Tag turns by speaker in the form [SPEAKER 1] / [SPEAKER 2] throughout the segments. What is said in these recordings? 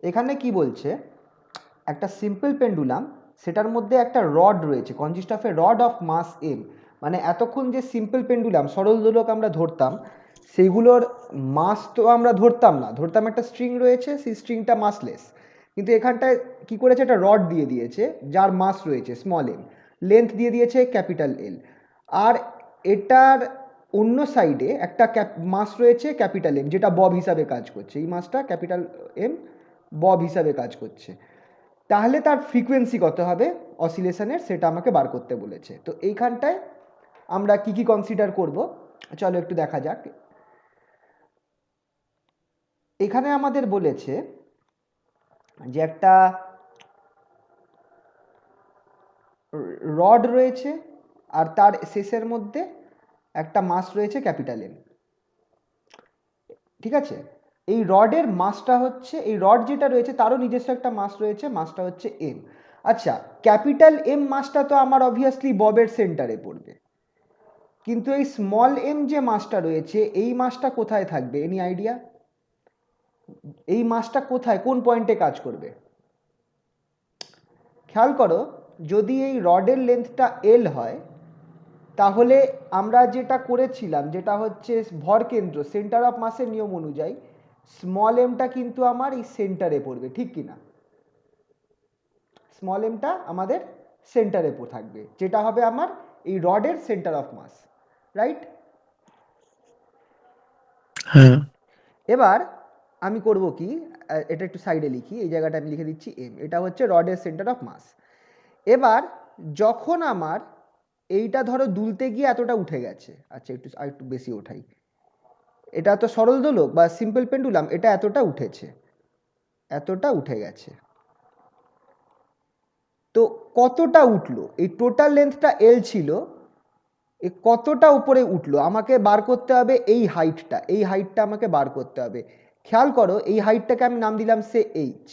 [SPEAKER 1] এখানে কি বলছে, একটা সিম্পল পেন্ডুলাম, সেটার মধ্যে একটা রড রয়েছে, consist of a rod of mass M. মানে এতক্ষণ যে সিম্পল পেন্ডুলাম সরল দোলক আমরা ধরতাম, সেইগুলোর মাস তো আমরা ধরতাম না, ধরতাম একটা স্ট্রিং রয়েছে, সেই স্ট্রিংটা মাসলেস। কিন্তু এখানটায় কি করেছে, একটা রড দিয়ে দিয়েছে যার মাস রয়েছে স্মল এম, লেন্থ দিয়ে দিয়েছে ক্যাপিটাল এল, আর এটার অন্য সাইডে একটা মাস রয়েছে ক্যাপিটাল এম, যেটা বব হিসাবে কাজ করছে। এই মাসটা ক্যাপিটাল এম বব হিসাবে কাজ করছে। তাহলে তার ফ্রিকোয়েন্সি কত হবে অসিলেশনের, সেটা আমাকে বার করতে বলেছে। তো এইখানটায় আমরা কি কি কনসিডার করব, চলো একটু দেখা যাক। এখানে আমাদের বলেছে যে একটা রড রয়েছে, আর তার শেষের মধ্যে একটা মাস রয়েছে ক্যাপিটাল এম। ঠিক আছে, এই রডের মাসটা হচ্ছে, এই রড যেটা রয়েছে তারও নিজস্ব একটা মাস রয়েছে, মাসটা হচ্ছে এম। আচ্ছা, ক্যাপিটাল এম মাসটা তো আমার অবভিয়াসলি ববের সেন্টারে পড়বে, কিন্তু এই স্মল এম যে মাসটা রয়েছে, এই মাসটা কোথায় থাকবে? Any idea? এই মাসটা কোথায়, কোন পয়েন্টে কাজ করবে? খেয়াল করো, যদি এই রডের লেন্থটা এল হয়, তাহলে আমরা যেটা করেছিলাম, যেটা হচ্ছে ভর কেন্দ্র, সেন্টার অফ মাসের নিয়ম অনুযায়ী স্মল এমটা কিন্তু আমার এই সেন্টারে পড়বে, ঠিক কি না? স্মল এমটা আমাদের সেন্টারে থাকবে, যেটা হবে আমার এই রডের সেন্টার অফ মাস, রাইট?
[SPEAKER 2] হ্যাঁ।
[SPEAKER 1] এবার আমি করব কি, এটা একটু সাইডে লিখি, এই জায়গাটা আমি লিখে দিচ্ছি এম, এটা হচ্ছে রডের সেন্টার অফ মাস। এবার যখন আমার এইটা ধরো দুলতে গিয়ে এতটা উঠে গেছে, আচ্ছা একটু আর একটু বেশি ওঠাই, এটা তো সরল দোলক বা সিম্পল পেন্ডুলাম, এটা এতটা উঠেছে, এতটা উঠে গেছে। তো কতটা উঠলো, এই টোটাল লেন্থটা এল ছিল, এ কতটা উপরে উঠলো আমাকে বার করতে হবে, এই হাইটটা, এই হাইটটা আমাকে বার করতে হবে। খেয়াল করো, এই হাইটটাকে আমি নাম দিলাম সে এইচ।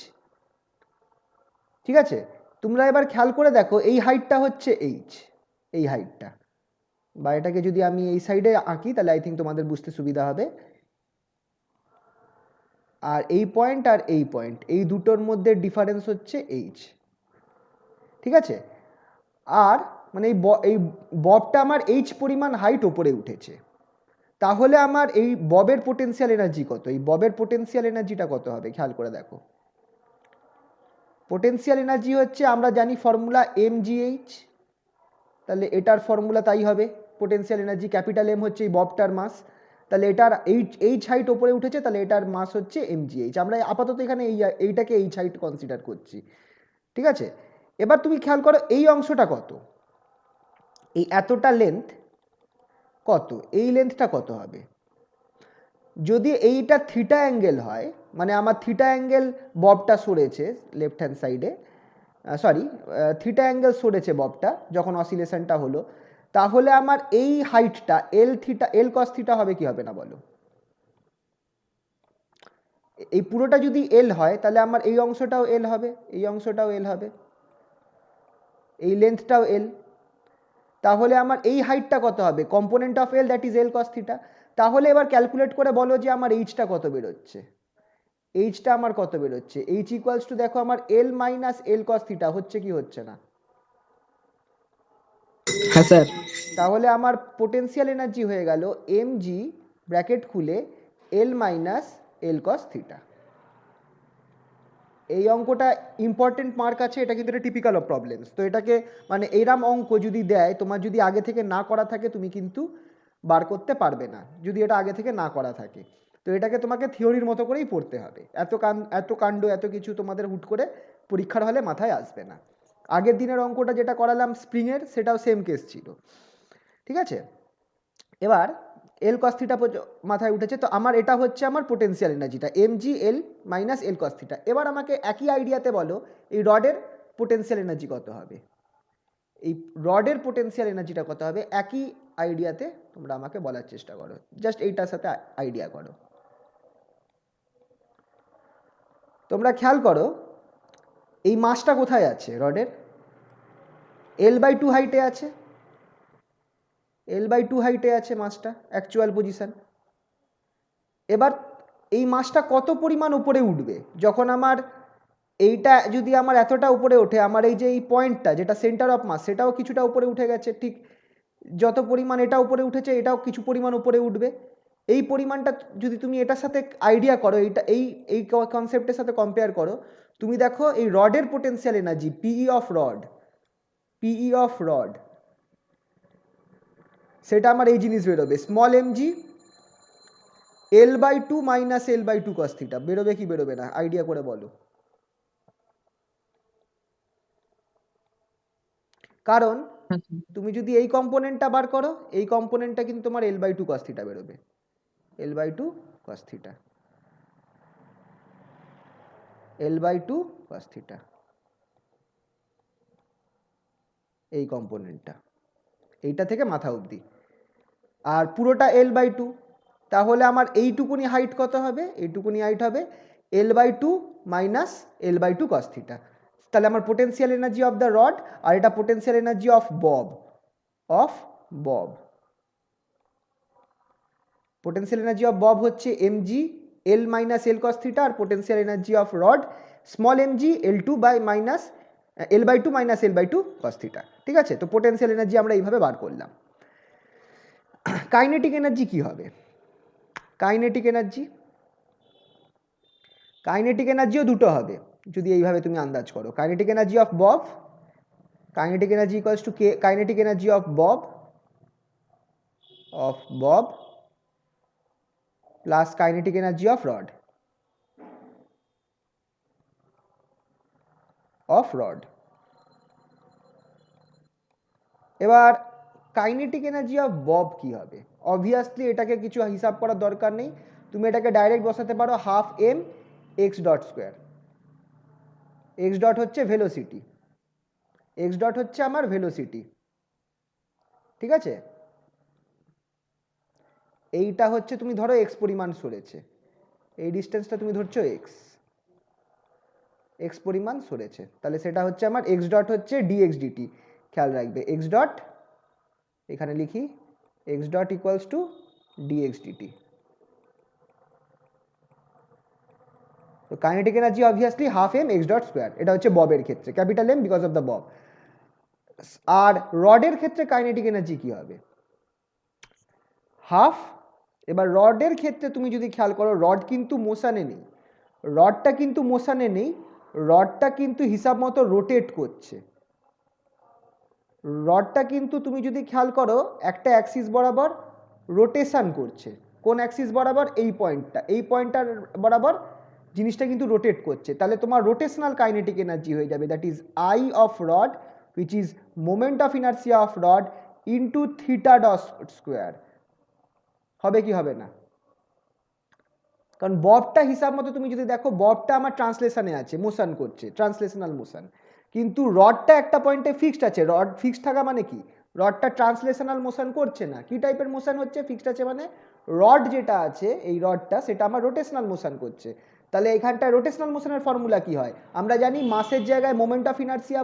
[SPEAKER 1] ঠিক আছে, তোমরা এবার খেয়াল করে দেখো, এই হাইটটা হচ্ছে এইচ, এই হাইটটা, বা এটাকে যদি আমি এই সাইডে আঁকি তাহলে আই থিঙ্ক তোমাদের বুঝতে সুবিধা হবে। আর এই পয়েন্ট আর এই পয়েন্ট, এই দুটোর মধ্যে ডিফারেন্স হচ্ছে এইচ। ঠিক আছে, আর মানে এই ববটা আমার এইচ পরিমাণ হাইট ওপরে উঠেছে, তাহলে আমার এই ববের পোটেনশিয়াল এনার্জি কত? এই ববের পোটেনশিয়াল এনার্জিটা কত হবে খেয়াল করে দেখো। পোটেনশিয়াল এনার্জি হচ্ছে, আমরা জানি ফর্মুলা এমজিএইচ, তাহলে এটার ফর্মুলা তাই হবে। পোটেনশিয়াল এনার্জি ক্যাপিটাল এম হচ্ছে এই ববটার মাস, তাহলে এটার এইচ হাইট ওপরে উঠেছে, তাহলে এটার মাস হচ্ছে এমজিএইচ। আমরা আপাতত এখানে এইটাকে এইচ হাইট কনসিডার করছি। ঠিক আছে, এবার তুমি খেয়াল করো এই অংশটা কত, এই এতটা লেন্থ কত, এই লেন্থটা কত হবে? যদি এইটা থিটা অ্যাঙ্গেল হয়, মানে আমার থিটা অ্যাঙ্গেল ববটা সরেছে লেফট হ্যান্ড সাইডে, সরি, থিটা অ্যাঙ্গেল সরেছে ববটা যখন অসিলেশনটা হলো, তাহলে আমার এই হাইটটা এল থিটা, এল কস থিটা হবে কি হবে না বলো? এই পুরোটা যদি এল হয়, তাহলে আমার এই অংশটাও এল হবে, এই অংশটাও এল হবে, এই লেন্থটাও এল। তাহলে আমার এই হাইটটা কত হবে? Component of L, that is L cos theta. তাহলে এবার ক্যালকুলেট করে বলো যে আমার এইচটা কত বেরোচ্ছে। এইচটা আমার কত বেরোচ্ছে? এইচ ইকুয়ালস টু, দেখো আমার এল মাইনাস এল কস থিটা, হচ্ছে কি হচ্ছে না?
[SPEAKER 2] হ্যাঁ স্যার।
[SPEAKER 1] তাহলে আমার পোটেনশিয়াল এনার্জি হয়ে গেল এম জি ব্র্যাকেট খুলে এল মাইনাস এল কস থিটা। এই অঙ্কটা ইম্পর্টেন্ট মার্ক আছে, এটা কিন্তু এটা টিপিক্যাল অফ প্রবলেমস। তো এটাকে মানে এইরাম অঙ্ক যদি দেয়, তোমার যদি আগে থেকে না করা থাকে, তুমি কিন্তু বার করতে পারবে না, যদি এটা আগে থেকে না করা থাকে। তো এটাকে তোমাকে থিওরির মতো করেই পড়তে হবে, এত কাণ্ড এত কিছু তোমাদের হুট করে পরীক্ষার হলে মাথায় আসবে না। আগের দিনের অঙ্কটা যেটা করালাম স্প্রিংয়ের, সেটাও সেম কেস ছিল। ঠিক আছে, এবার এল কস থিটা মাথায় উঠেছে, তো আমার এটা হচ্ছে আমার পোটেনশিয়াল এনার্জিটা M G L minus L cos theta. এবার আমাকে একই আইডিয়াতে বলো, এই রডের পোটেনশিয়াল এনার্জি কত হবে? এই রডের পোটেনশিয়াল এনার্জিটা কত হবে একই আইডিয়াতে তোমরা আমাকে বলার চেষ্টা করো, জাস্ট এইটার সাথে আইডিয়া করো। তোমরা খেয়াল করো, এই মাসটা কোথায় আছে রডের? L/2 হাইটে আছে, L/2 হাইটে আছে মাসটা, অ্যাকচুয়াল পজিশন। এবার এই মাসটা কত পরিমাণ উপরে উঠবে যখন আমার এইটা যদি আমার এতটা উপরে ওঠে, আমার এই যে এই পয়েন্টটা যেটা সেন্টার অফ মাস সেটাও কিছুটা উপরে উঠে গেছে, ঠিক যত পরিমাণ এটা উপরে উঠেছে এটাও কিছু পরিমাণ উপরে উঠবে। এই পরিমাণটা যদি তুমি এটার সাথে আইডিয়া করো, এইটা এই এই কনসেপ্টের সাথে কম্পেয়ার করো, তুমি দেখো এই রডের পোটেনশিয়াল এনার্জি পিই অফ রড সেটা আমার এই জিনিস বেরোবে, small mg L/2 minus L/2 cos theta. বেরোবে কি বেরোবে না আইডিয়া করে বলো। কারণ তুমি যদি এই কম্পোনেন্টটা বার করো, এই কম্পোনেন্টটা কিন্তু তোমার L/2 cos থিটা বেরোবে, L/2 cos theta, L/2 cos theta, এই কম্পোনেন্টটা এইটা থেকে মাথা অবধি, আর পুরোটা L/2, তাহলে আমার এইটুকুনি হাইট কত হবে, এইটুকুনি হাইট হবে L/2 minus L/2 cos theta. তাহলে আমার potential energy of the rod, আর এটা potential energy of bob. Potential energy of bob হচ্ছে mg L minus L cos theta, আর potential energy of rod small mg L2 by minus L/2 minus L/2 cos theta. ঠিক আছে, তো potential energy আমরা এইভাবে বার করলাম। কাইনেটিক এনার্জি কি হবে? কাইনেটিক এনার্জিও দুটো হবে যদি এইভাবে তুমি আন্দাজ করো। Kinetic energy of Bob, kinetic energy equals two K kinetic energy of Bob plus kinetic energy of rod এবার কাইনেটিক এনার্জি অফ বব কি হবে? অবভিয়াসলি এটাকে কিছু হিসাব করার দরকার নেই, তুমি এটাকে ডাইরেক্ট বসাতে পারো half M X dot square. X dot হচ্ছে ভেলোসিটি, এক্স ডট হচ্ছে আমার ভেলোসিটি, ঠিক আছে? এইটা হচ্ছে তুমি ধরো এক্স পরিমাণ সরেছে, এই ডিস্টেন্সটা তুমি ধরছো এক্স পরিমাণ সরেছে, তাহলে সেটা হচ্ছে আমার এক্স ডট হচ্ছে ডিএক্স ডিটি। খেয়াল রাখবে এক্স ডট, এখানে লিখি X dot equals to DX DT. তো kinetic energy obviously half M X dot square, এটা হচ্ছে ববের ক্ষেত্রে, capital M because of the bob. আর রডের ক্ষেত্রে কাইনেটিক এনার্জি কি হবে? হাফ। এবার রডের ক্ষেত্রে তুমি যদি খেয়াল করো, রড কিন্তু মোশনে নেই, রডটা কিন্তু হিসাব মতো রোটেট করছে। রডটা কিন্তু তুমি যদি খেয়াল করো একটা অ্যাক্সিস বরাবর রোটেশন করছে। কোন অ্যাক্সিস বরাবর? এই পয়েন্টটার বরাবর জিনিসটা কিন্তু রোটেট করছে, তাহলে তোমার রোটেশনাল কাইনেটিক এনার্জি হয়ে যাবে, that is I of rod which is moment of inertia of rod into theta dot square. হবে কি হবে না? কারণ ববটা হিসাব মতো তুমি যদি দেখো, ববটা আমার ট্রান্সলেশনে আছে, মোশন করছে, ট্রান্সলেশনাল মোশন, কিন্তু রডটা একটা পয়েন্টে ফিক্সড আছে। রড ফিক্সড থাকা মানে কি? রডটা ট্রান্সলেশনাল মোশন করছে না। কি টাইপের মোশন হচ্ছে? ফিক্সড আছে মানে রড যেটা আছে, এই রডটা, সেটা আমার রোটেশনাল মোশন করছে। তাহলে এখানটায় রোটেশনাল মোশনের ফর্মুলা কি হয়? আমরা জানি মাসের জায়গায় মোমেন্ট অফ ইনার্সিয়া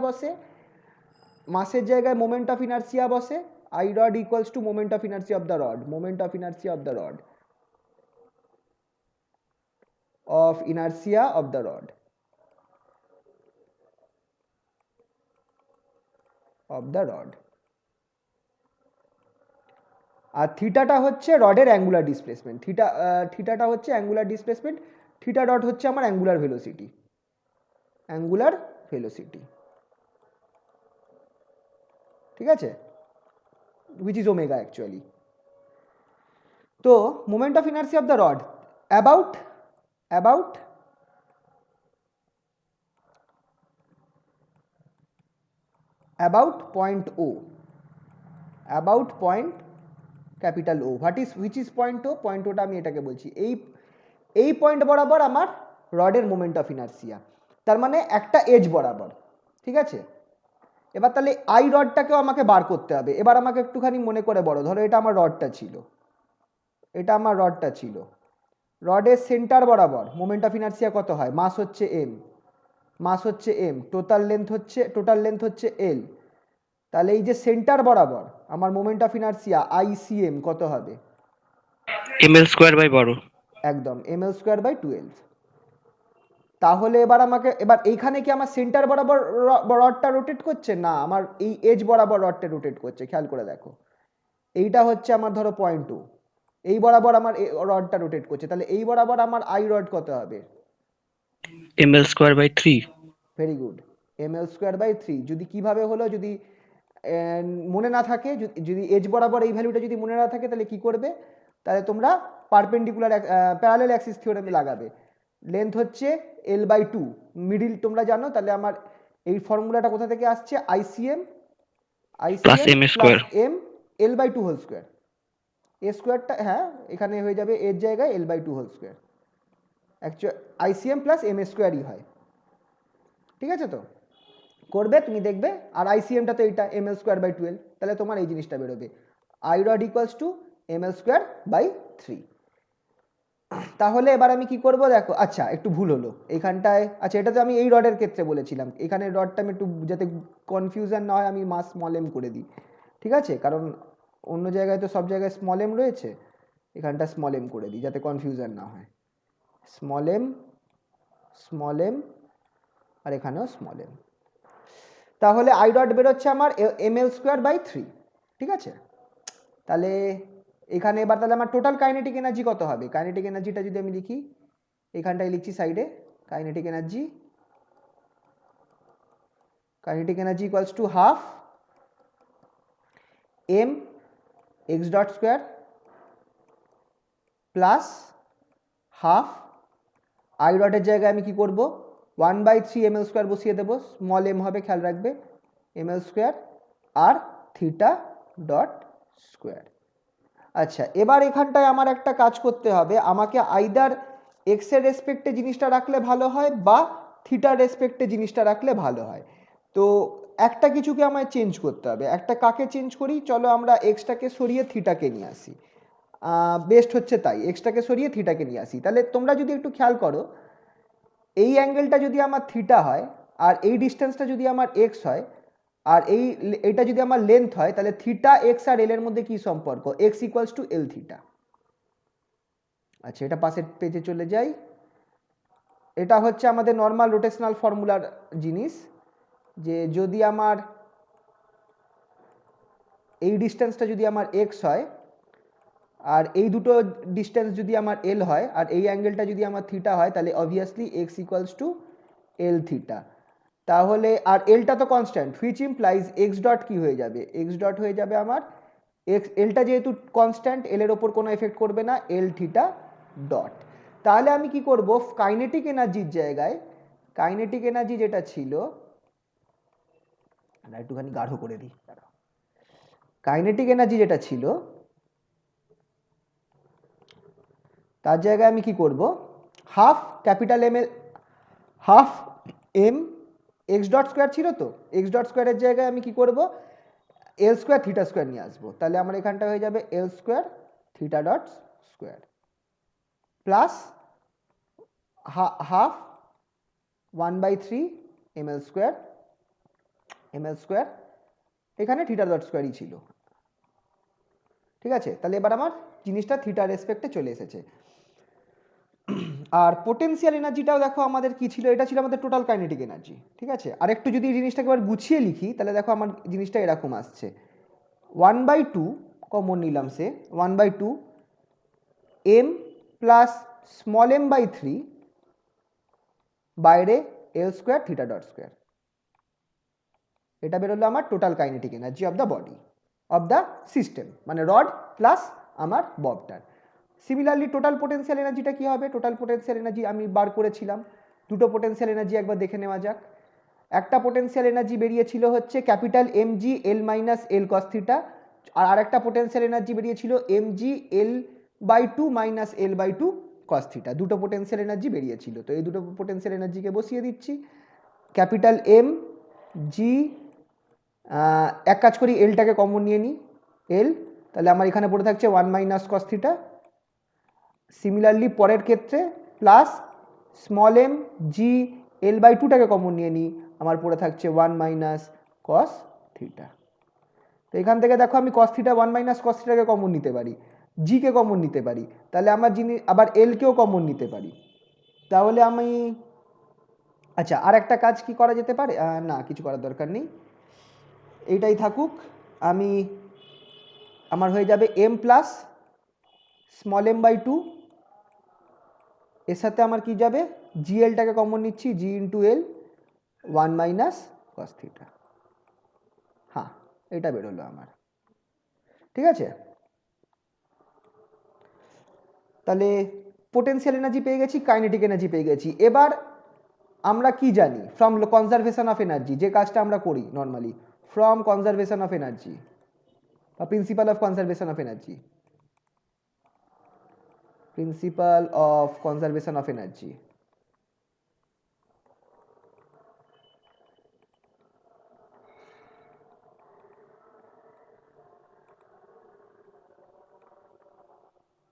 [SPEAKER 1] বসে, I rod equals to moment of inertia of the rod, of inertia of the rod, আর থিটাটা হচ্ছে রডের অ্যাঙ্গুলার ডিসপ্লেসমেন্ট। থিটাটা হচ্ছে অ্যাঙ্গুলার ডিসপ্লেসমেন্ট, থিটা ডট হচ্ছে আমার অ্যাঙ্গুলার ভেলোসিটি, ঠিক আছে, which is omega actually. তো moment of inertia of the rod about point O, point capital O. Which is point O? Point ওটা আমি এটাকে বলছি, এই পয়েন্ট বরাবর আমার রডের মোমেন্ট অফ ইনার্সিয়া, তার মানে একটা এজ বরাবর, ঠিক আছে? এবার তাহলে আই রডটাকেও আমাকে বার করতে হবে। এবার আমাকে একটুখানি মনে করে বলো, ধরো এটা আমার রডটা ছিল, রডের সেন্টার বরাবর মোমেন্ট অফ ইনার্সিয়া কত হয়? মাস হচ্ছে এম, টোটাল লেন্থ হচ্ছে এল। তাহলে এই যে সেন্টার বরাবর আমার মোমেন্ট অফ ইনার্সিয়া আইসিএম কত হবে?
[SPEAKER 2] ml square by 12।
[SPEAKER 1] একদম ml²/12। তাহলে এবার এইখানে কি আমার সেন্টার বরাবর রডটা রোটেট করছে? না, আমার এই এজ বরাবর রডটা রোটেট করছে। খেয়াল করে দেখো, এইটা হচ্ছে আমার ধরো 0.2, এই বরাবর আমার রডটা রোটেট করছে, তাহলে এই বরাবর আমার আই রড কত হবে?
[SPEAKER 2] ml²/3।
[SPEAKER 1] Very good, ml²/3। যদি কিভাবে হলো, যদি মনে না থাকে, যদি এজ বরাবর এই ভ্যালুটা যদি মনে না থাকে, তাহলে কি করবে? তাহলে তোমরা পারপেন্ডিকুলার প্যারালাল অ্যাক্সিস থিওরেমে লাগাবে। লেন্থ হচ্ছে l/2, মিডিল তোমরা জানো, তাহলে আমার এই ফর্মুলাটা কোথা থেকে আসছে? ICM
[SPEAKER 2] plus
[SPEAKER 1] ICM
[SPEAKER 2] M
[SPEAKER 1] plus
[SPEAKER 2] square.
[SPEAKER 1] M l/2 whole square. এ স্কোয়ারটা হ্যাঁ এখানে হয়ে যাবে এর জায়গায় l/2 whole square. Actual ICM plus M স্কোয়ারই হয়, ঠিক আছে? তো করবে, তুমি দেখবে। আর আইসিএমটা তো এইটা ml²/12, তাহলে তোমার এই জিনিসটা বেরোবে, I rod equals to ml²/3। তাহলে এবার আমি কি করব দেখো, আচ্ছা একটু ভুল হলো এইখানটায়। আচ্ছা, এটা তো আমি এই রডের ক্ষেত্রে বলেছিলাম, এখানে রডটা আমি একটু যাতে কনফিউশন না হয় আমি মাস স্মল এম করে দিই, ঠিক আছে? কারণ অন্য জায়গায় তো সব জায়গায় স্মল এম রয়েছে, এখানটা স্মল এম করে দিই যাতে কনফিউশন না হয়। স্মল এম আর এখানেও স্মল এম। তাহলে আই ডট বেরোচ্ছে আমার ml²/3, ঠিক আছে? তাহলে এখানে এবার তাহলে আমার টোটাল কাইনেটিক এনার্জি কত হবে? কাইনেটিক এনার্জিটা যদি আমি লিখি, এখানটায় লিখছি সাইডে, kinetic energy equals to half M X dot square plus half I ডটের জায়গায় আমি কি করব, 1/3 ml² বসিয়ে দেবো, স্মল এম হবে খেয়াল রাখবে, ml² আর থিটা ডট স্কোয়ার। আচ্ছা, এবার এখানটায় আমার একটা কাজ করতে হবে, আমাকে আইদার এক্স এর রেসপেক্টে জিনিসটা রাখলে ভালো হয় বা থিটার রেসপেক্টে জিনিসটা রাখলে ভালো হয়। তো একটা কিছুকে আমায় চেঞ্জ করতে হবে, একটা কাকে চেঞ্জ করি? চলো আমরা এক্সটাকে সরিয়ে থিটাকে নিয়ে আসি, বেস্ট হচ্ছে তাই, এক্সটাকে সরিয়ে থিটাকে নিয়ে আসি। তাহলে তোমরা যদি একটু খেয়াল করো, এই অ্যাঙ্গেলটা যদি আমার থিটা হয় আর এই ডিস্টেন্সটা যদি আমার এক্স হয় আর এইটা যদি আমার লেন্থ হয়, তাহলে থিটা এক্স আর এল এর মধ্যে কি সম্পর্ক? এক্স ইকুয়ালস টু এল থিটা। আচ্ছা, এটা পাশের পেজে চলে যাই। এটা হচ্ছে আমাদের নর্মাল রোটেশনাল ফর্মুলার জিনিস, যে যদি আমার এই ডিস্টেন্সটা যদি আমার এক্স হয় আর এই দুটো ডিস্টেন্স যদি আমার এল হয় আর এই অ্যাঙ্গেলটা যদি আমার থিটা হয়, তাহলে অবভিয়াসলি এক্স ইকুয়ালস টু এল থিটা। তাহলে আর এলটা তো constant, which implies x dot কি হয়ে যাবে? এক্স ডট হয়ে যাবে আমার এলটা যেহেতু কনস্ট্যান্ট, এল এর ওপর কোনো এফেক্ট করবে না, এল থিটা ডট। তাহলে আমি কি করব, কাইনেটিক এনার্জির জায়গায়, কাইনেটিক এনার্জি যেটা ছিল, একটুখানি গাঢ় করে দিই, কাইনেটিক এনার্জি যেটা ছিল তার জায়গায় আমি কি করব, half capital M L, half M X dot square ছিল, তো এক্স ডট স্কোয়ারের জায়গায় আমি কি করব, এল স্কোয়ার থিটা স্কোয়ার নিয়ে আসবো। তাহলে আমার এখানটা হয়ে যাবে L square theta dot square plus half 1/3 ml², এখানে থিটা ডট স্কোয়ারই ছিল, ঠিক আছে? তাহলে এবার আমার জিনিসটা থিটা রেসপেক্টে চলে এসেছে। আর পোটেনশিয়াল এনার্জিটাও দেখো আমাদের কি ছিল, এটা ছিল আমাদের টোটাল কাইনেটিক এনার্জি, ঠিক আছে? আর একটু যদি এই জিনিসটাকে এবার গুছিয়ে লিখি, তাহলে দেখো আমার জিনিসটা এরকম আসছে, 1/2 কমন নিলাম, সে 1/2 এম প্লাস স্মল m/3 বাইরে এল স্কোয়ার থিটা ডট স্কোয়ার। এটা বেরোলো আমার total kinetic energy of the body, of the system, মানে রড প্লাস আমার ববটার। সিমিলারলি টোটাল পোটেনশিয়াল এনার্জিটা কি হবে? টোটাল পোটেনশিয়াল এনার্জি আমি বার করেছিলাম, দুটো পোটেনশিয়াল এনার্জি একবার দেখে নেওয়া যাক। একটা পোটেনশিয়াল এনার্জি বেরিয়েছিল হচ্ছে capital M G L minus L cos theta, আর আরেকটা পোটেনশিয়াল এনার্জি বেরিয়েছিল এম জি এল/2 মাইনাস এল/2 কস থিটা। দুটো পোটেনশিয়াল এনার্জি বেরিয়েছিল, তো এই দুটো পোটেনশিয়াল এনার্জিকে বসিয়ে দিচ্ছি। ক্যাপিটাল এম জি, এক কাজ করি এলটাকে কমন নিয়ে নিই, এল, তাহলে আমার এখানে পড়ে থাকছে 1 মাইনাস কস থিটা। সিমিলারলি পরের ক্ষেত্রে প্লাস স্মল এম জি এল/2টাকে কমন নিয়ে নিই, আমার পড়ে থাকছে 1 মাইনাস কস থিটা। তো এখান থেকে দেখো আমি কস থিটা 1 মাইনাস কস থিটাকে কমন নিতে পারি, জি কে কমন নিতে পারি, তাহলে আমার আবার এল কেও কমন নিতে পারি। তাহলে আমি আচ্ছা আর একটা কাজ কি করা যেতে পারে, না কিছু করার দরকার নেই, এইটাই থাকুক। আমি আমার হয়ে যাবে M plus small M by two, এর সাথে আমার কি যাবে, জি এলটাকে কমন নিচ্ছি, G into L one minus cos theta. হ্যাঁ এটা বেরোলো আমার, ঠিক আছে। তাহলে পোটেনশিয়াল এনার্জি পেয়ে গেছি, কাইনেটিক এনার্জি পেয়ে গেছি। এবার আমরা কি জানি ফ্রম কনজারভেশন অফ এনার্জি, যে কাজটা আমরা করি normally, from conservation of energy বা principle of conservation of energy, principle of conservation of energy.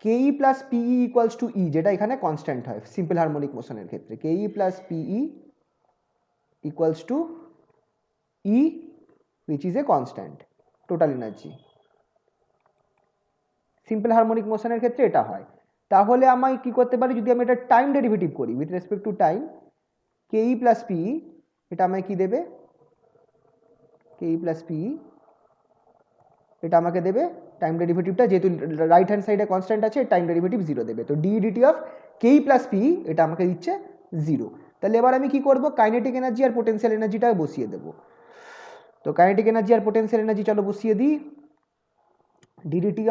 [SPEAKER 1] KE plus PE equals to E, যেটা এখানে কনস্ট্যান্ট হয় সিম্পল হারমোনিক মোশনের ক্ষেত্রে, KE plus PE equals to E which is a constant total energy, simple harmonic মোশনের ক্ষেত্রে এটা হয়। তাহলে আমি কি করতে পারি, যদি আমি এটা টাইম ডেরিভেটিভ করি উইথ রেসপেক্ট টু টাইম, কেই প্লাস পিই, এটা আমায় কি দেবে, কেই প্লাস পিই এটা আমাকে দেবে টাইম ডেরিভেটিভটা, যেহেতু রাইট হ্যান্ড সাইডে কনস্ট্যান্ট আছে টাইম ডেরিভেটিভ জিরো দেবে, তো ডি ডিটি অফ কেই প্লাস পিই এটা আমাকে দিচ্ছে জিরো। তাহলে এবার আমি কি করব, কাইনেটিক এনার্জি আর পোটেনশিয়াল এনার্জিটা বসিয়ে দেবো। তো কাইনেটিক এনার্জি আর পোটেনশিয়াল এনার্জি চলো বসিয়ে দিই। ডিডিটি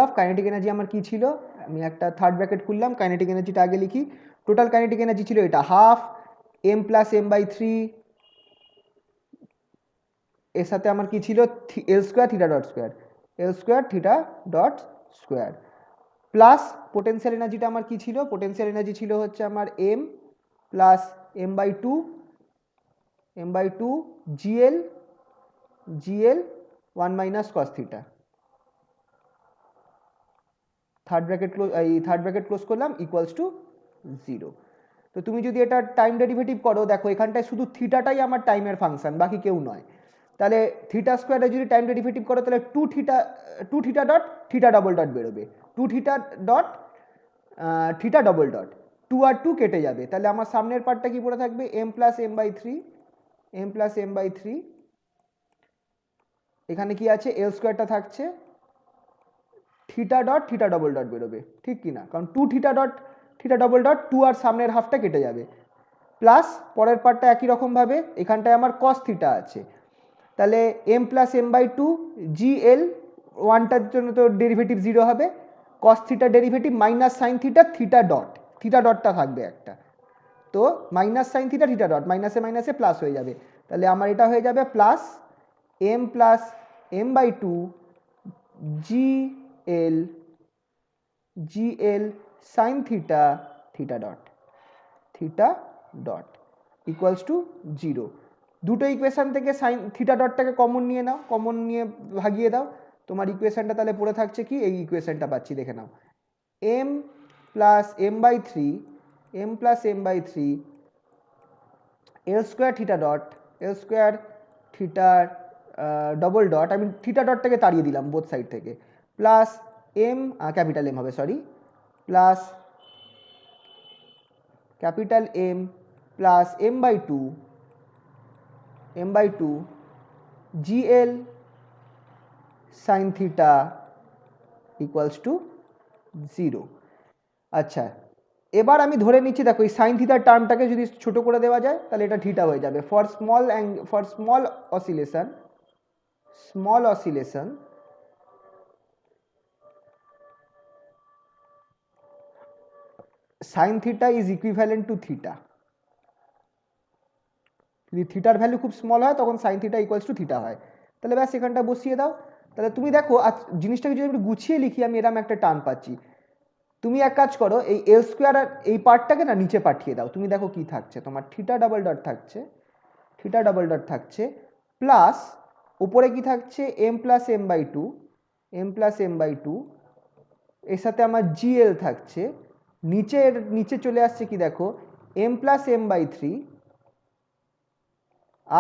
[SPEAKER 1] অফ কাইনেটিক এনার্জি আমার কি ছিল, আমি একটা থার্ড ব্র্যাকেট খুললাম, কাইনেটিক এনার্জিটা আগে লিখি। টোটাল কাইনেটিক এনার্জি ছিল এটা half M plus M by three, এর সাথে আমার কি ছিল L square theta dot square, L square theta dot square, plus potential এনার্জিটা আমার কি ছিল, পোটেনশিয়াল এনার্জি ছিল হচ্ছে আমার M plus M by two GL one minus cos theta, third bracket close করলাম ইকুয়ালস টু জিরো। তো তুমি যদি এটা টাইম ডেরিভেটিভ করো, দেখো এখানটায় শুধু থিটাটাই আমার টাইমের ফাংশন, বাকি কেউ নয়। তাহলে থিটা স্কোয়ারে যদি টাইম ডেরিভেটিভ করো তাহলে two theta dot theta double dot বেরোবে, two theta dot theta double dot, two আর টু কেটে যাবে, তাহলে আমার সামনের পার্টটা কি পড়ে থাকবে, M plus M by three, এখানে কি আছে এল স্কোয়ারটা থাকছে, theta dot theta double dot বেরোবে, ঠিক কি না, কারণ two theta dot theta double dot, two আর সামনের হাফটা কেটে যাবে, প্লাস পরের পার্টটা একই রকমভাবে এখানটায় আমার কস থিটা আছে, তাহলে M plus M by two G L, ওয়ানটার জন্য তো ডেরিভেটিভ জিরো হবে, cos theta derivative minus sine theta theta ডটটা থাকবে একটা, তো minus sine theta theta dot, মাইনাসে মাইনাসে প্লাস হয়ে যাবে, তাহলে আমার এটা হয়ে যাবে plus M by two G L sine theta dot equals to zero. দুটো ইকুয়েশান থেকে সাইন থিটা ডটটাকে কমন নিয়ে নাও, কমন নিয়ে ভাগিয়ে দাও, তোমার ইকুয়েশানটা তাহলে পড়ে থাকছে কি, এই ইকুয়েশানটা পাচ্ছি দেখে নাও, M plus M by three L square theta double dot, আমি থিটা ডটটাকে তাড়িয়ে দিলাম বোথ সাইড থেকে, প্লাস এম ক্যাপিটাল এম হবে sorry, plus capital M plus M by two GL sine theta equals to zero. আচ্ছা এবার আমি ধরে নিচ্ছি, দেখো এই সাইন থিটার টার্মটাকে যদি ছোট করে দেওয়া যায় তাহলে এটা থিটা হয়ে যাবে, for small oscillation sine theta is equivalent to theta, যদি থিটার ভ্যালু খুব স্মল হয় তখন sign theta equals two theta হয়, তাহলে ব্যাস এখানটা বসিয়ে দাও। তাহলে তুমি দেখো জিনিসটাকে যদি আমি গুছিয়ে লিখি, আমি এরকম একটা টার্ম পাচ্ছি, তুমি এক কাজ করো এই এল স্কোয়ার আর এই পার্টটাকে না নিচে পাঠিয়ে দাও, তুমি দেখো কি থাকছে, তোমার থিটা ডবল ডট থাকছে প্লাস উপরে কি থাকছে M plus M by two, এর সাথে আমার জিএল থাকছে, নিচে চলে আসছে কি দেখো M plus M by three,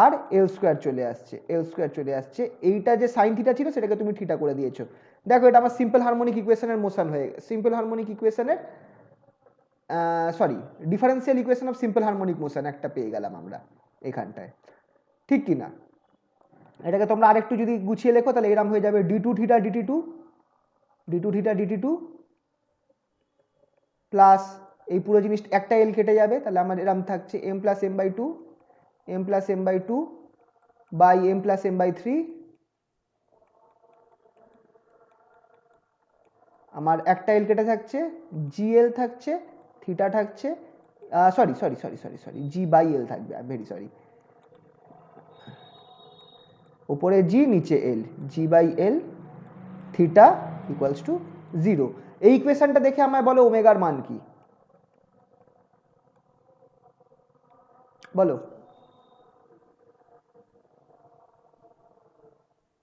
[SPEAKER 1] আর এল স্কোয়ার চলে আসছে, এইটা যে সাইন থিটা ছিল সেটাকে তুমি থিটা করে দিয়েছো, দেখো এটা আমার সিম্পল হারমোনিক ইকুয়েশনের মোশন হয়ে সিম্পল হারমোনিক ইকুয়েশনের sorry differential equation of simple harmonic motion একটা পেয়ে গেলাম আমরা এখানটায়, ঠিক কি না? এটাকে তোমরা আরেকটু যদি গুছিয়ে লেখো তাহলে এরম হয়ে যাবে D two theta D T two plus এই পুরো জিনিস একটা এল কেটে যাবে, তাহলে আমার এরম থাকছে M plus M by two by M plus M by three, আমার একটা এল কেটে থাকছে, জিএল থাকছে, থিটা থাকছে, সরি জি বাই এল থাকবে, ভেরি সরি, উপরে জি নিচে L, G by L theta equals to 0। এই ইকুয়েশনটা দেখে আমায় বলো ওমেগার মান কি, বলো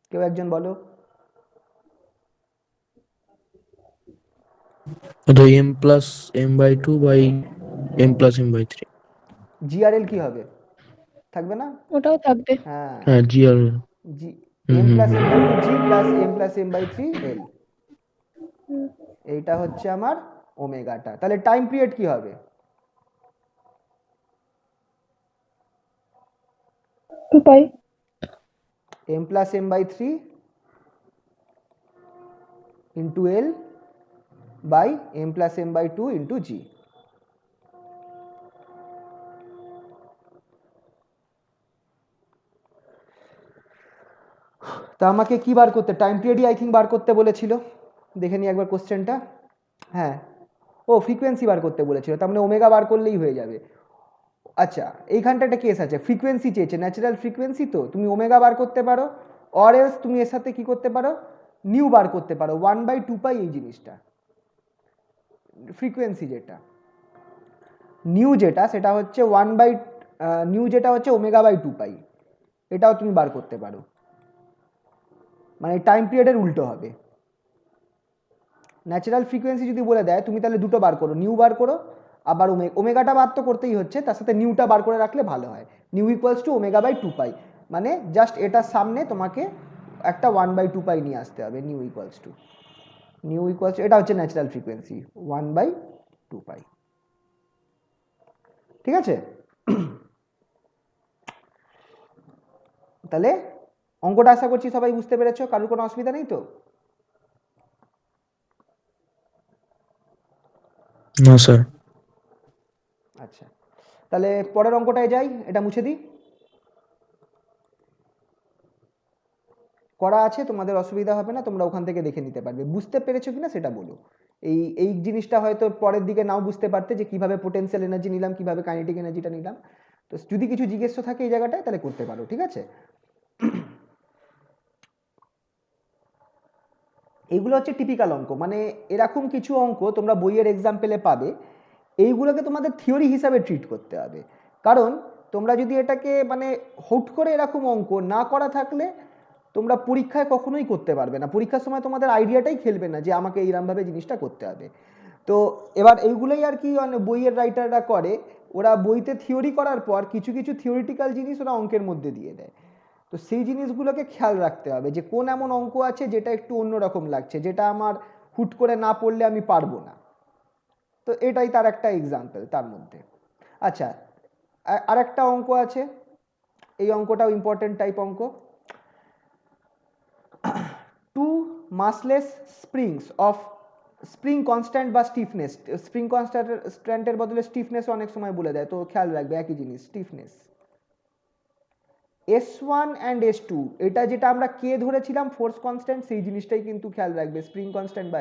[SPEAKER 1] কেউ একজন বলো।
[SPEAKER 2] তো M plus M by two by M plus M by three.
[SPEAKER 1] G আর এল কি হবে, থাকবে না?
[SPEAKER 3] ওটাও থাকবে।
[SPEAKER 1] হ্যাঁ,
[SPEAKER 2] হ্যাঁ জি আর
[SPEAKER 1] G
[SPEAKER 2] hmm
[SPEAKER 1] M
[SPEAKER 2] hmm
[SPEAKER 1] plus
[SPEAKER 2] hmm
[SPEAKER 1] M by two G plus M plus M by three L,
[SPEAKER 3] hmm,
[SPEAKER 1] এইটা হচ্ছে আমার ওমেগাটা। তাহলে টাইম পিরিয়ড কি হবে?
[SPEAKER 3] 2 pi.
[SPEAKER 1] M plus M by three into L by M plus M by two into G. তা আমাকে কি বার করতে, টাইম পিরিয়ডই আই থিঙ্ক বার করতে বলেছিল, দেখে নিই একবার কোশ্চেনটা। হ্যাঁ, ও ফ্রিকোয়েন্সি বার করতে বলেছিল, তার মানে ওমেগা বার করলেই হয়ে যাবে। আচ্ছা, এইখানটা একটা কেস আছে, ফ্রিকোয়েন্সি চেয়েছে, ন্যাচারাল ফ্রিকোয়েন্সি, তো তুমি ওমেগা বার করতে পারো, অর এলস তুমি এর সাথে কি করতে পারো, নিউ বার করতে পারো, 1/2 পাই এই জিনিসটা ফ্রিকোয়েন্সি যেটা, নিউ যেটা সেটা হচ্ছে নিউ যেটা হচ্ছে ওমেগা/2 পাই, এটাও তুমি বার করতে পারো, মানে টাইম পিরিয়ডের উল্টো হবে। ন্যাচারাল ফ্রিকোয়েন্সি যদি বলে দেয় তুমি তাহলে দুটো বার করো, নিউ বার করো, আবার ওমেগাটা বার তো করতেই হচ্ছে, তার সাথে নিউটা বার করে রাখলে ভালো হয়, নিউ ইকুয়ালস টু ওমেগা/2 পাই, মানে জাস্ট এটার সামনে তোমাকে একটা 1/2 পাই নিয়ে আসতে হবে, নিউ ইকুয়ালস টু এটা হচ্ছে ন্যাচারাল ফ্রিকোয়েন্সি 1/2 পাই, ঠিক আছে? তাহলে অঙ্কটা আশা করছি সবাই বুঝতে পেরেছো, কারোর কোনো অসুবিধা নেই তো?
[SPEAKER 2] না স্যার।
[SPEAKER 1] আচ্ছা, তাহলে পরের অঙ্কটায় যাই, এটা মুছে দিই, করা আছে, তোমাদের অসুবিধা হবে না, তোমরা ওখান থেকে দেখে নিতে পারবে, বুঝতে পেরেছো কিনা সেটা বলো। এই জিনিসটা হয়তো পরের দিকে নাও বুঝতে পারতে যে কিভাবে পোটেনশিয়াল এনার্জি নিলাম, কিভাবে কাইনেটিক এনার্জিটা নিলাম, তো যদি কিছু জিজ্ঞেস থাকে এই জায়গাটায় তাহলে করতে পারো, ঠিক আছে? এইগুলো হচ্ছে টিপিক্যাল অঙ্ক, মানে এরকম কিছু অঙ্ক তোমরা বইয়ের এক্সাম্পলে পাবে, এইগুলোকে তোমাদের থিওরি হিসাবে ট্রিট করতে হবে, কারণ তোমরা যদি এটাকে মানে হুট করে এরকম অঙ্ক না করা থাকলে তোমরা পরীক্ষায় কখনোই করতে পারবে না, পরীক্ষার সময় তোমাদের আইডিয়াটাই খেলবে না যে আমাকে এইরকমভাবে জিনিসটা করতে হবে। তো এবার এইগুলোই আর কি মানে বইয়ের রাইটাররা করে, ওরা বইতে থিওরি করার পর কিছু কিছু থিওরিটিক্যাল জিনিস ওরা অঙ্কের মধ্যে দিয়ে দেয়, তো সেই জিনিসগুলোকে খেয়াল রাখতে হবে যে কোন এমন অঙ্ক আছে যেটা একটু অন্যরকম লাগছে, যেটা আমার হুট করে না পড়লে আমি পারবো না, তো এটাই তার একটা এক্সাম্পল তার মধ্যে। আচ্ছা, আর একটা অঙ্ক আছে, এই অঙ্কটাও ইম্পর্টেন্ট টাইপ অঙ্ক, two massless springs of spring constant বা স্টিফনেস, স্প্রিং কনস্ট্যান্টের বদলে স্টিফনেস অনেক সময় বলে দেয়, তো খেয়াল রাখবে একই জিনিস স্টিফনেস, S1 অ্যান্ড S2, এটা যেটা আমরা কে ধরেছিলাম ফোর্স কনস্ট্যান্ট, সেই জিনিসটাই কিন্তু খেয়াল রাখবে, স্প্রিং কনস্ট্যান্ট বা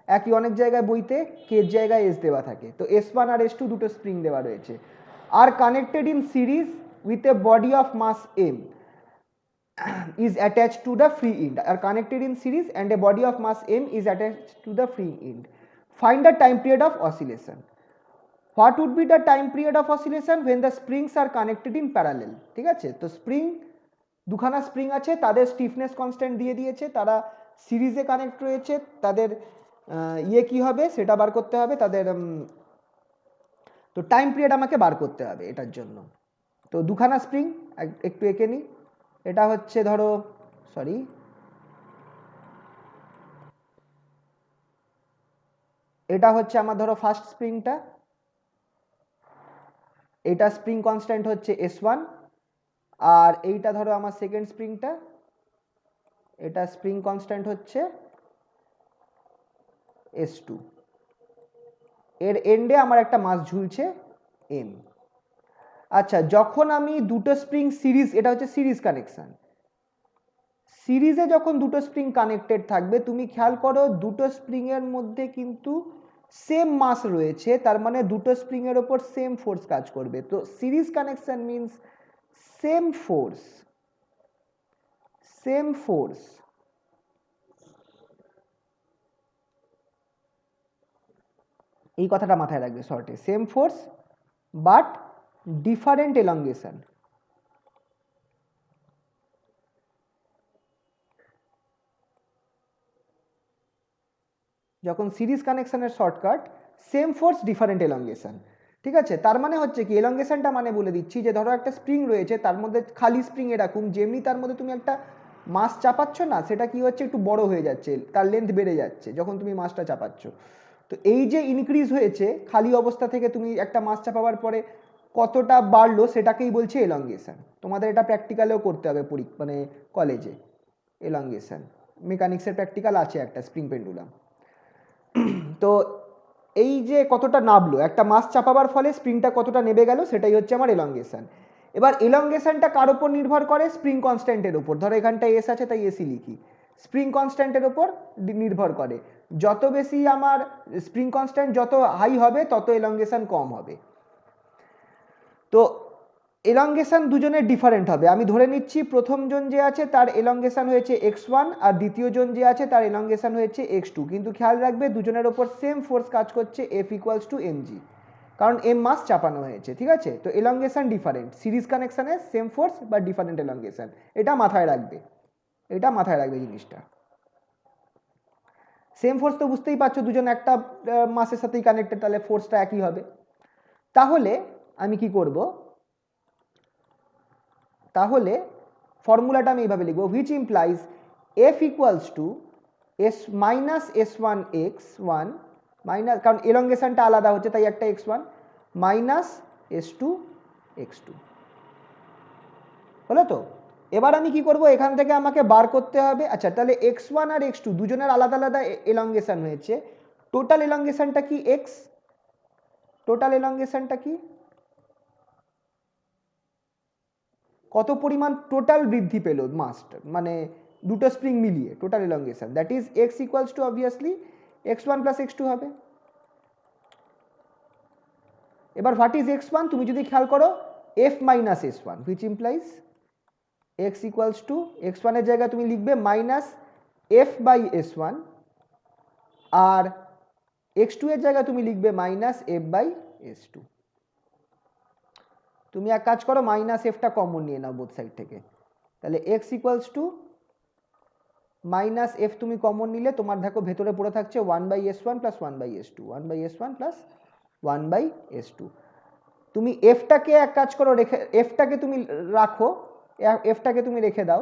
[SPEAKER 1] একই, অনেক জায়গায় বইতে কে জায়গায় এস দেওয়া থাকে, তো S1 আর S2 দুটো স্প্রিং দেওয়া রয়েছে, আর connected in series with a body of mass m is attached to the free end, are connected in series and a body of mass m is attached to the free end. Find the time period of oscillation. What would be the time period of oscillation when the springs are connected in parallel? ঠিক আছে, তো spring দুখানা spring আছে, তাদের stiffness constant দিয়ে দিয়েছে, তারা সিরিজে কানেক্ট রয়েছে, তাদের ইয়ে কি হবে সেটা বার করতে হবে, তাদের তো টাইম পিরিয়ড আমাকে বার করতে হবে এটার জন্য। তো দুখানা স্প্রিং একটু এঁকে নিই, এটা হচ্ছে ধরো সরি এটা হচ্ছে আমার ধরো ফার্স্ট স্প্রিংটা, এটা স্প্রিং কনস্ট্যান্ট হচ্ছে S1, আর এইটা ধরো আমার সেকেন্ড স্প্রিংটা, এটা স্প্রিং কনস্ট্যান্ট হচ্ছে S2। এর এন্ডে আমার একটা মাস ঝুলছে M। আচ্ছা, যখন আমি দুটো স্প্রিং সিরিজ, এটা হচ্ছে সিরিজ কানেকশন, সিরিজে যখন দুটো স্প্রিং কানেক্টেড থাকবে তুমি খেয়াল করো দুটো স্প্রিং এর মধ্যে কিন্তু সেম মাস রয়েছে, তার মানে দুটো স্প্রিং এর উপর সেম ফোর্স কাজ করবে। তো series connection means same force, same force, এই কথাটা মাথায় রাখবে শর্টে, same force but different elongation. যখন সিরিজ কানেকশনের shortcut, same force different elongation. ঠিক আছে, তার মানে হচ্ছে কি, এলঙ্গেশনটা মানে বলে দিচ্ছি যে ধরো একটা স্প্রিং রয়েছে, তার মধ্যে খালি স্প্রিং এরকম, যেমনি তার মধ্যে তুমি একটা মাস চাপাচ্ছ না, সেটা কি হচ্ছে একটু বড় হয়ে যাচ্ছে, তার লেন্থ বেড়ে যাচ্ছে যখন তুমি মাসটা চাপাচ্ছ। তো এই যে ইনক্রিজ হয়েছে খালি অবস্থা থেকে তুমি একটা মাস চাপাবার পরে কতটা বাড়লো, সেটাকেই বলছে এলঙ্গেশন। তোমাদের এটা প্র্যাকটিক্যালেও করতে হবে মানে কলেজে, এলঙ্গেশন মেকানিক্সের প্র্যাকটিক্যাল আছে একটা, স্প্রিং পেন্ডুলাম। তো এই যে কতটা নাবলো, একটা মাস চাপাবার ফলে স্প্রিংটা কতটা নেবে গেল, সেটাই হচ্ছে আমার এলঙ্গেশন। এবার এলঙ্গেশনটা কার উপর নির্ভর করে? স্প্রিং কনস্ট্যান্টের উপর। ধরো এখানটা এস আছে তাই এসি লিখি, স্প্রিং কনস্ট্যান্টের উপর নির্ভর করে। যত বেশি আমার স্প্রিং কনস্ট্যান্ট যত হাই হবে তত এলঙ্গেশন কম হবে। তো এলঙ্গেশন দুজনের ডিফারেন্ট হবে। আমি ধরে নিচ্ছি প্রথম জন যে আছে তার এলঙ্গেশন হয়েছে x1, আর দ্বিতীয় জন যে আছে তার এলঙ্গেশন হয়েছে x2। কিন্তু খেয়াল রাখবে দুজনের ওপর সেম ফোর্স কাজ করছে, F ইকুয়ালস টু mg, কারণ m মাস চাপানো হয়েছে। ঠিক আছে, তো এলঙ্গেশন ডিফারেন্ট, সিরিজ কানেকশনে সেম ফোর্স বা ডিফারেন্ট এলঙ্গেশন, এটা মাথায় রাখবে, এটা মাথায় রাখবে জিনিসটা। সেম ফোর্স তো বুঝতেই পারছো, দুজন একটা মাসের সাথেই কানেক্টেড, তাহলে ফোর্সটা একই হবে। তাহলে আমি কি করব, তাহলে ফর্মুলাটা আমি এইভাবে লিখবো, which implies F equals to S minus S1 x1 minus, কারণ এলঙ্গেশনটা আলাদা হচ্ছে তাই একটা x1 মাইনাস S2 x2। হলো তো? এবার আমি কি করব, এখান থেকে আমাকে বার করতে হবে, আচ্ছা তাহলে x1 আর x2 দুজনের আলাদা আলাদা এলঙ্গেশন হয়েছে, টোটাল এলঙ্গেশনটা কি x, টোটাল এলঙ্গেশনটা কি, কত পরিমাণ টোটাল বৃদ্ধি পেল মাসটা, মানে দুটো স্প্রিং মিলিয়ে total elongation, that is X equals to obviously x1 plus x2 হবে। এবার হোয়াট ইজ x1, তুমি যদি খেয়াল করো f minus s1, which implies x equals to x1 এর জায়গায় তুমি লিখবে minus f by s1, R x2 এর জায়গায় তুমি লিখবে মাইনাস f বাই s2। তুমি এক কাজ করো, মাইনাস এফটা কমন নিয়ে নাও বোথ সাইড থেকে, তাহলে x equals to minus F তুমি কমন নিলে তোমার দেখো ভেতরে পড়ে থাকছে 1/s1 plus 1/s2, 1/s1 plus 1/s2। তুমি এফটাকে এক কাজ করো, রেখে এফটাকে তুমি রাখো, এফটাকে তুমি রেখে দাও,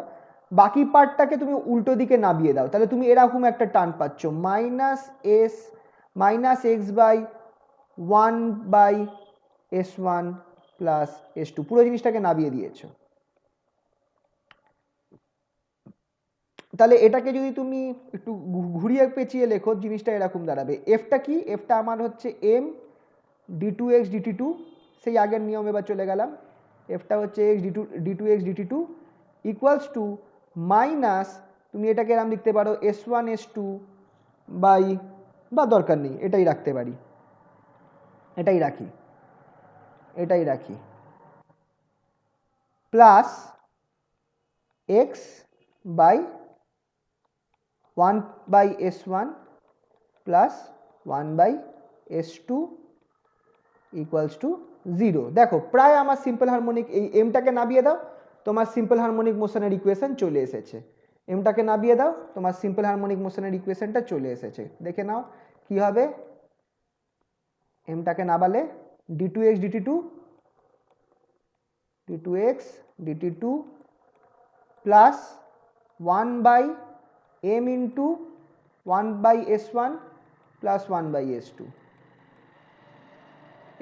[SPEAKER 1] বাকি পার্টটাকে তুমি উল্টো দিকে নামিয়ে দাও, তাহলে তুমি এরকম একটা টার্ম পাচ্ছ, minus x by 1/s1 plus s2, পুরো জিনিসটাকে নামিয়ে দিয়েছো। তাহলে এটাকে যদি তুমি একটু ঘুরিয়ে পেঁচিয়ে লেখো, জিনিসটা এরকম দাঁড়াবে, এফটা কি, এফটা আমার হচ্ছে এম d2x dt2, সেই আগের নিয়ম এবার চলে গেলাম, এফটা হচ্ছে x d2x dt2 equals to minus, তুমি এটাকে এরকম লিখতে পারো s1 s2 বাই, বা দরকার নেই এটাই রাখতে পারি, এটাই রাখি, এটাই রাখি, plus X by 1/s1 plus 1/s2 equals to 0। দেখো প্রায় আমার সিম্পল হারমোনিক, এই এমটাকে নামিয়ে দাও, তোমার সিম্পল হারমোনিক মোশনের ইকুয়েশন চলে এসেছে, এমটাকে নামিয়ে দাও, তোমার সিম্পল হারমোনিক মোশনের ইকুয়েশনটা চলে এসেছে। দেখে নাও কি হবে, এমটাকে নামালে d2x dt2 plus 1/m into 1/s1 plus 1/s2।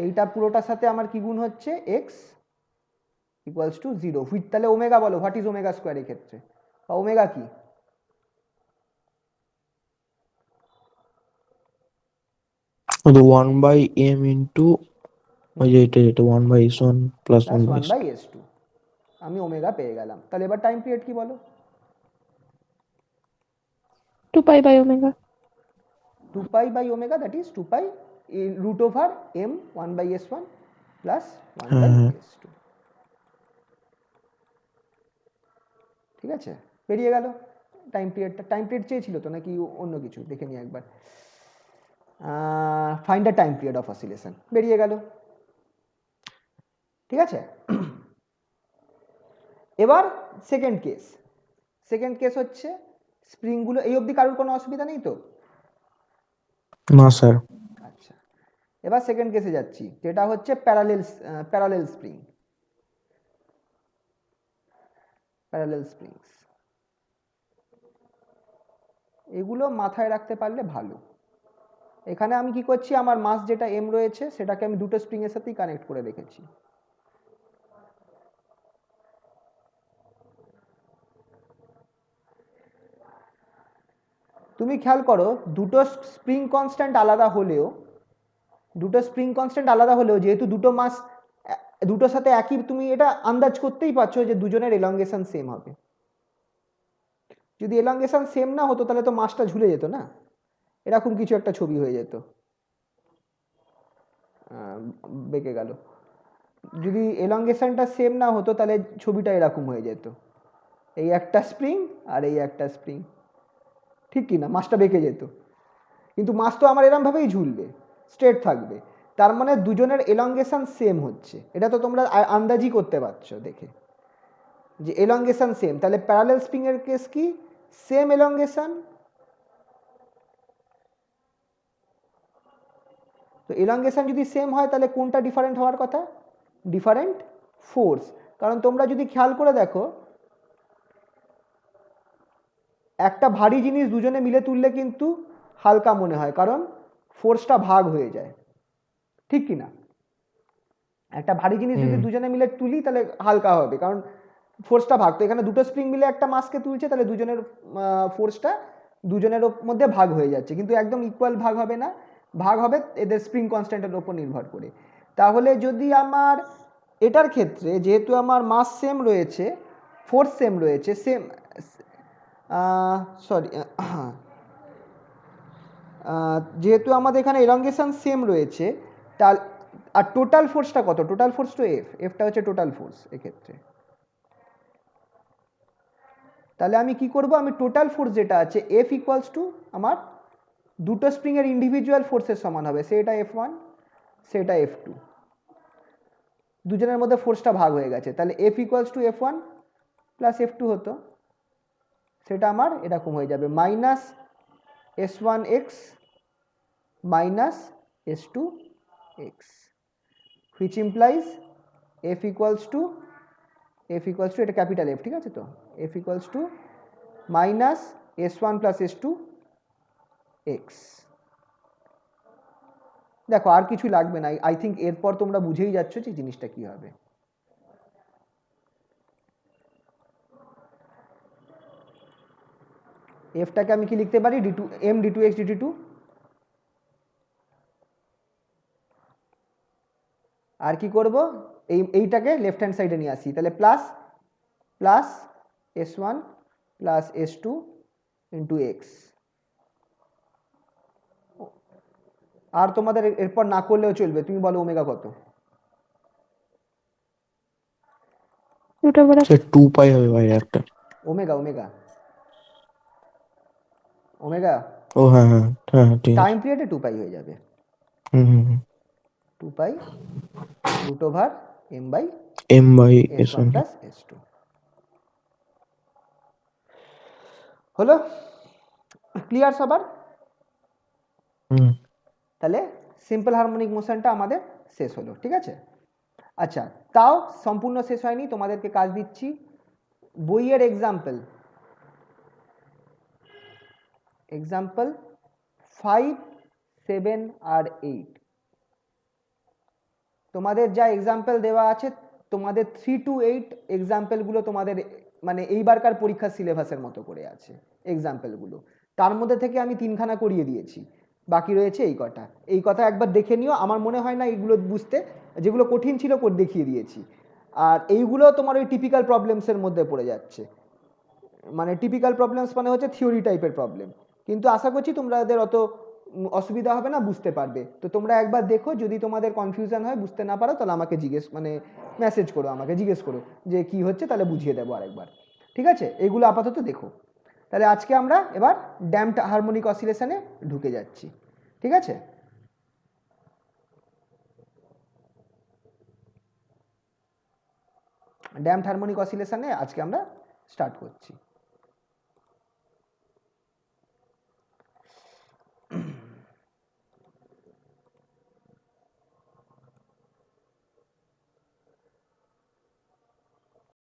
[SPEAKER 1] এইটা পুরোটার সাথে আমার কি গুণ হচ্ছে, এক্স ইকুয়ালস টু 0। হুইচ, তাহলে ওমেগা বলো, হোয়াট ইজ ওমেগা স্কোয়ার এই ক্ষেত্রে, বা ওমেগা কি?
[SPEAKER 2] the 1/m into ওই যে এটা 1/s1 plus
[SPEAKER 1] plus
[SPEAKER 2] 1/s2
[SPEAKER 1] 1/s2, আমি ওমেগা পেয়ে গেলাম। তাহলে এবার টাইম পিরিয়ড কি বলো?
[SPEAKER 3] 2π/ω।
[SPEAKER 1] 2π/ω, that is 2π root over m 1/s1 plus
[SPEAKER 2] হ্যাঁ হ্যাঁ
[SPEAKER 1] 1/s2। ঠিক আছে, বেরিয়ে গেল টাইম পিরিয়ডটা। টাইম পিরিয়ড চেয়েছিল তো নাকি অন্য কিছু, দেখে নিই একবার। Find the time period of oscillation, বেরিয়ে গেল। ঠিক আছে, এবার সেকেন্ড কেস। সেকেন্ড কেস হচ্ছে স্প্রিংগুলো, এই অবধি কারোর কোনো অসুবিধা নেই তো?
[SPEAKER 2] না স্যার
[SPEAKER 1] আচ্ছা, এবার সেকেন্ড কেসে যাচ্ছি, যেটা হচ্ছে প্যারালেল স্প্রিং। প্যারালেল স্প্রিংস এগুলো মাথায় রাখতে পারলে ভালো। এখানে আমি কি করছি, আমার মাস যেটা এম রয়েছে সেটাকে আমি দুটো স্প্রিং এর সাথেই কানেক্ট করে রেখেছি। তুমি খেয়াল করো, দুটো স্প্রিং কনস্ট্যান্ট আলাদা হলেও, যেহেতু দুটো মাস দুটোর সাথে একই, তুমি এটা আন্দাজ করতেই পারছো যে দুজনের এলঙ্গেশন সেম হবে। যদি এলঙ্গেশন সেম না হতো তাহলে তো মাসটা ঝুলে যেত না, এরকম কিছু একটা ছবি হয়ে যেত। বেঁকে গেল। যদি এলঙ্গেশনটা সেম না হতো তাহলে ছবিটা এরকম হয়ে যেত, এই একটা স্প্রিং আর এই একটা স্প্রিং, ঠিক কি না? মাসটা বেঁকে যেত। কিন্তু মাস তো আমার এরম ভাবেই ঝুলবে, স্ট্রেট থাকবে। তার মানে দুজনের এলঙ্গেশন সেম হচ্ছে, এটা তো তোমরা আন্দাজই করতে পারছো দেখে যে এলঙ্গেশন সেম। তাহলে প্যারালেল স্প্রিং এর কেস কি, সেম এলঙ্গেশন। তো এলঙ্গেশন যদি সেম হয় তাহলে কোনটা ডিফারেন্ট হওয়ার কথা? Different force. কারণ তোমরা যদি খেয়াল করে দেখো, একটা ভারী জিনিস দুজনে মিলে তুললে কিন্তু হালকা মনে হয়, কারণ ফোর্সটা ভাগ হয়ে যায়, ঠিক কি না? একটা ভারী জিনিস যদি দুজনে মিলে তুলি তাহলে হালকা হবে, কারণ ফোর্সটা ভাগ। তো এখানে দুটো স্প্রিং মিলে একটা মাসকে তুলছে, তাহলে দুজনের ফোর্সটা দুজনের মধ্যে ভাগ হয়ে যাচ্ছে, কিন্তু একদম ইকুয়াল ভাগ হবে না, ভাগ হবে এদের স্প্রিং কনস্ট্যান্টের উপর নির্ভর করে। তাহলে যদি আমার এটার ক্ষেত্রে, যেহেতু আমার মাস সেম রয়েছে, ফোর্স সেম রয়েছে, সেম সরি যেহেতু আমাদের এখানে এলঙ্গেশন সেম রয়েছে, তার আর টোটাল ফোর্সটা কত? টোটাল ফোর্স তো এফটা হচ্ছে টোটাল ফোর্স এক্ষেত্রে। তাহলে আমি কি করব, আমি টোটাল ফোর্স যেটা আছে এফ ইকুয়ালস টু আমার দুটো স্প্রিং এর ইন্ডিভিজুয়াল ফোর্সের সমান হবে, সেটা F1 সেটা F2, দুজনের মধ্যে ফোর্সটা ভাগ হয়ে গেছে। তাহলে F equals to F1 plus F2 হতো, সেটা আমার এরকম হয়ে যাবে, minus S1x minus S2x, which implies F equals to এটা ক্যাপিটাল F, ঠিক আছে তো? F equals to minus S1 plus S2x। দেখো আর কিছু লাগবে না, আই থিঙ্ক এরপর তোমরা বুঝেই যাচ্ছ যে জিনিসটা কি হবে। এফটাকে আমি কি লিখতে পারি, d2 m d2x dt2, আর কি করব, এইটাকে লেফট হ্যান্ড সাইডে নিয়ে আসি, তাহলে plus plus S1 plus S2 into X. আর তোমাদের এরপর না করলেও চলবে, তুমি বলো ওমেগা কত?
[SPEAKER 2] স্যার 2π হবে ভাই একটা।
[SPEAKER 1] ওমেগা ওমেগা ওমেগা
[SPEAKER 2] ও হ্যাঁ হ্যাঁ হ্যাঁ হ্যাঁ ঠিক আছে।
[SPEAKER 1] টাইম পিরিয়ডে 2π হয়ে যাবে,
[SPEAKER 2] hmm hmm hmm
[SPEAKER 1] 2π root over m by S1
[SPEAKER 2] m/s1
[SPEAKER 1] plus S2। হলো ক্লিয়ার সবার?
[SPEAKER 2] হুম
[SPEAKER 1] তাহলে সিম্পল হারমোনিক মোশনটা আমাদের শেষ হলো, ঠিক আছে। আচ্ছা, তাও সম্পূর্ণ শেষ হয়নি, তোমাদেরকে কাজ দিচ্ছি। বইয়ের এক্সাম্পল 5, 7 আর 8। তোমাদের যা এক্সাম্পল দেওয়া আছে তোমাদের 3 to 8 এক্সাম্পলগুলো তোমাদের মানে এইবারকার পরীক্ষার সিলেবাসের মতো করে আছে এক্সাম্পলগুলো। তার মধ্যে থেকে আমি 3খানা করিয়ে দিয়েছি, বাকি রয়েছে এই কটা। এই কথা একবার দেখে নিও, আমার মনে হয় না এইগুলো বুঝতে, যেগুলো কঠিন ছিল দেখিয়ে দিয়েছি। আর এইগুলো তোমার ওই টিপিক্যাল প্রবলেমসের মধ্যে পড়ে যাচ্ছে, মানে টিপিক্যাল প্রবলেমস মানে হচ্ছে থিওরি টাইপের প্রবলেম। কিন্তু আশা করছি তোমাদের অত অসুবিধা হবে না, বুঝতে পারবে। তো তোমরা একবার দেখো, যদি তোমাদের কনফিউশন হয়, বুঝতে না পারো, তাহলে আমাকে মেসেজ করো, আমাকে জিজ্ঞেস করো যে কি হচ্ছে, তাহলে বুঝিয়ে দেবো আরেকবার। ঠিক আছে, এগুলো আপাতত দেখো। তাহলে আজকে আমরা এবার ড্যাম্পড হারমোনিক অসিলেশনে ঢুকে যাচ্ছি। ঠিক আছে, ড্যাম্পড হারমোনিক অসিলেশনে আজকে আমরা স্টার্ট করছি।